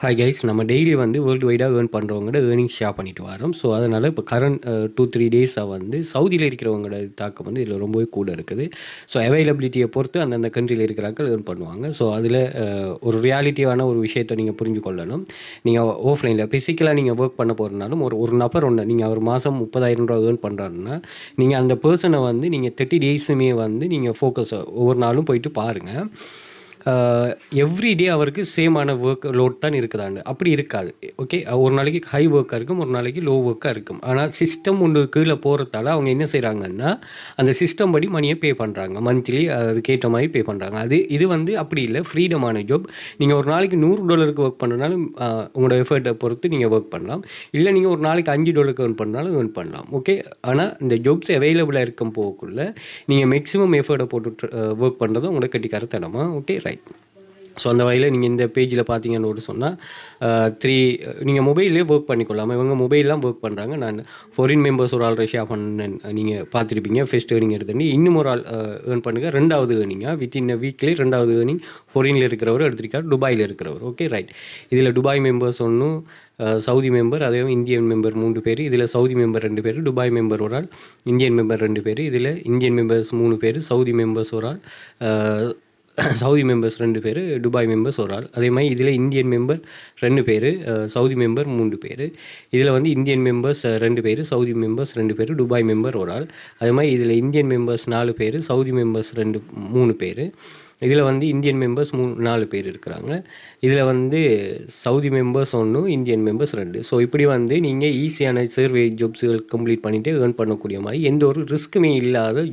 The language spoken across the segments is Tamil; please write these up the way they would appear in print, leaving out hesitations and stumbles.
ஹாய் கைஸ், நம்ம டெய்லி வந்து வேர்ல்டு வைடாக ஏர்ன் பண்ணுறவங்களோட ஏர்னிங் ஷேர் பண்ணிட்டு வரோம். ஸோ அதனால் இப்போ கரண்ட் 2-3 டேஸாக வந்து சவுதியில் இருக்கிறவங்களோட தாக்கம் வந்து இதில் ரொம்பவே கூட இருக்குது. ஸோ அவைலபிலிட்டியை பொறுத்து அந்தந்த கண்ட்ரியில் இருக்கிறார்கள் ஏர்ன் பண்ணுவாங்க. ஸோ அதில் ஒரு ரியாலிட்டியான ஒரு விஷயத்தை நீங்கள் புரிஞ்சு கொள்ளணும். நீங்கள் ஆஃப்லைனில் ஃபிசிக்கலாக நீங்கள் ஒர்க் பண்ண போகிறதுனாலும் ஒரு நபர் ஒன்று நீங்கள் ஒரு மாதம் 30,000 ரூபா ஏர்ன் பண்ணுறாருன்னா நீங்கள் அந்த பர்சனை வந்து நீங்கள் 30 டேஸுமே வந்து நீங்கள் ஃபோக்கஸ் ஒவ்வொரு நாளும் போயிட்டு பாருங்கள். எவ்ரி டே அவருக்கு சேமான ஒர்க் லோட் தான் இருக்குதாண்டு அப்படி இருக்காது. ஓகே, ஒரு நாளைக்கு ஹை ஒர்க்காக இருக்கும், ஒரு நாளைக்கு லோ ஒர்க்காக இருக்கும். ஆனால் சிஸ்டம் ஒன்று கீழே போகிறதால அவங்க என்ன செய்கிறாங்கன்னா அந்த சிஸ்டம் படி மணியை பே பண்ணுறாங்க. மந்த்லி அதுக்கேற்ற மாதிரி பே பண்ணுறாங்க. இது வந்து அப்படி இல்லை, ஃப்ரீடமான ஜாப். நீங்கள் ஒரு நாளைக்கு $100 ஒர்க் பண்ணுறதுனாலும் உங்களோட எஃபர்ட்டை பொறுத்து நீங்கள் ஒர்க் பண்ணலாம். இல்லை நீங்கள் ஒரு நாளைக்கு $5 ஏர்ன் பண்ணாலும் ஏர்ன் பண்ணலாம். ஓகே, ஆனால் இந்த ஜாப்ஸ் அவைலபிளாக இருக்கும் போக்குள்ள நீங்கள் மேக்ஸிமம் எஃபர்ட்டை போட்டு ஒர்க் பண்ணுறது உங்களோட கட்டிக்காரத்தனமா. Okay, right. ஸோ அந்த வகையில் நீங்கள் இந்த பேஜில் பார்த்தீங்கன்னு சொன்னால் 3 நீங்கள் மொபைல்லே ஒர்க் பண்ணிக்கொள்ளாமல் இவங்க மொபைல்லாம் ஒர்க் பண்ணுறாங்க. நான் ஃபாரின் மெம்பர்ஸ் ஒரு ஆள் ஷேர் பண்ணேன், நீங்கள் பார்த்துருப்பீங்க. ஃபர்ஸ்ட் ஏர்னிங் எடுத்துட்டு இன்னும் ஒரு ஆள் ஏர்ன் பண்ணுங்கள். 2வது ஏர்னிங்காக வித்தின் வீக்லேயே 2வது ஏர்னிங் ஃபாரினில் இருக்கிறவர் எடுத்திருக்கார், துபாயில் இருக்கிறவர். Okay, right. இதில் துபாய் மெம்பர்ஸ் ஒன்றும் சவுதி மெம்பர், அதே இந்தியன் மெம்பர் 3 பேர். இதில் சவுதி மெம்பர் 2 பேர், துபாய் மெம்பர் ஒரு ஆள், இந்தியன் மெம்பர் 2 பேர். இதில் இந்தியன் மெம்பர்ஸ் 3 பேர், சவுதி மெம்பர்ஸ் ஒரு ஆள், சவுதி மெம்பர்ஸ் 2 பேர், துபாய் மெம்பர்ஸ் ஒரு ஆள். அதே மாதிரி இதில் இந்தியன் மெம்பர் 2 பேர், சவுதி மெம்பர் 3 பேர். இதில் வந்து இந்தியன் மெம்பர்ஸ் 2 பேர், சவுதி மெம்பர்ஸ் 2 பேர், துபாய் மெம்பர் ஒரு ஆள். அதே மாதிரி இதில் இந்தியன் மெம்பர்ஸ் 4 பேர், சவுதி மெம்பர்ஸ் 3 பேர். இதில் வந்து இந்தியன் மெம்பர்ஸ் 4 பேர் இருக்கிறாங்க. இதில் வந்து Saudi members 1, Indian members 2. So இப்படி வந்து நீங்கள் ஈஸியான சர்வே ஜாப்ஸுகள் கம்ப்ளீட் பண்ணிவிட்டு ஏர்ன் பண்ணக்கூடிய மாதிரி எந்த ஒரு ரிஸ்க்குமே இல்லாத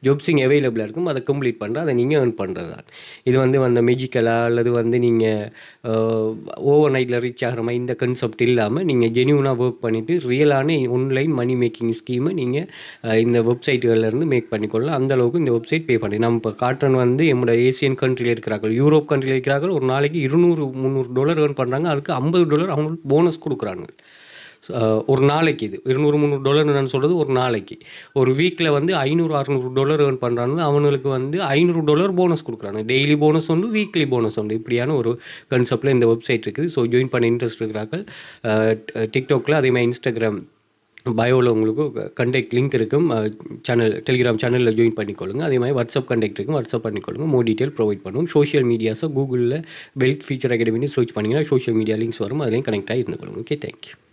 ஜாப்ஸிங் அவைலபிளாக இருக்கும். அதை கம்ப்ளீட் பண்ணுற அதை நீங்கள் ஏர்ன் பண்ணுறது தான். இது வந்து அந்த மெஜிக்கலாக அல்லது வந்து நீங்கள் ஓவர் நைட்டில் ரீச் ஆகிற மாதிரி இந்த கன்செப்ட் இல்லாமல் நீங்கள் ஜென்யூனாக ஒர்க் பண்ணிவிட்டு ரியலான ஆன்லைன் மணி மேக்கிங் ஸ்கீமை நீங்கள் இந்த வெப்சைட்டுகள்லேருந்து மேக் பண்ணிக்கொள்ளலாம். அந்தளவுக்கு இந்த வெப்சைட் பே பண்ணி நம்ம இப்போ காட்டன் வந்து நம்மளோட ஏசியன் கண்ட்ரியில் இருக்கிறார்கள், யூரோப் கண்ட்ரியில் இருக்கிறார்கள். ஒரு நாளைக்கு $200-300 ஏர்ன் பண்ணுறாங்க. அதுக்கு $50 அவங்களுக்கு போனஸ் கொடுக்குறாங்க. ஒரு நாளைக்கு இது $200-300 நான் சொல்கிறது ஒரு நாளைக்கு. ஒரு வீக்கில் வந்து $500-600 ஏர்ன் பண்ணுறாங்க. அவங்களுக்கு வந்து $500 போனஸ் கொடுக்குறாங்க. டெய்லி போனஸ் உண்டு, வீக்லி போனஸ் உண்டு. இப்படியான ஒரு கன்செப்டில் இந்த வெப்சைட் இருக்குது. ஸோ ஜாயின் பண்ண இன்ட்ரெஸ்ட் இருக்கிறார்கள். டிக்டாக்ல அதே மாதிரி இன்ஸ்டாகிராம் பயோவில் உங்களுக்கு கண்டெக்ட் லிங்க் இருக்கும். டெலிகிராம் சேனலில் ஜாயின் பண்ணிக்கொள்ளுங்க. அதே மாதிரி வாட்ஸ்அப் கண்டெக்ட் இருக்கும், வாட்ஸ்அப் பண்ணிக்கொள்ளுங்க. மோர் டீட்டெயில் ப்ரொவைட் பண்ணுவோம். சோஷியல் மீடியாஸை கூகுளில் வெல்த் ஃபியூச்சர் அகாடமின்னு சர்ச் பண்ணிங்கன்னா சோஷியல் மீடியா லிங்க்ஸ் வரும், அதுலேயும் கனெக்ட் ஆகி இருந்துக்கொள்ளுங்க. Okay, thank you.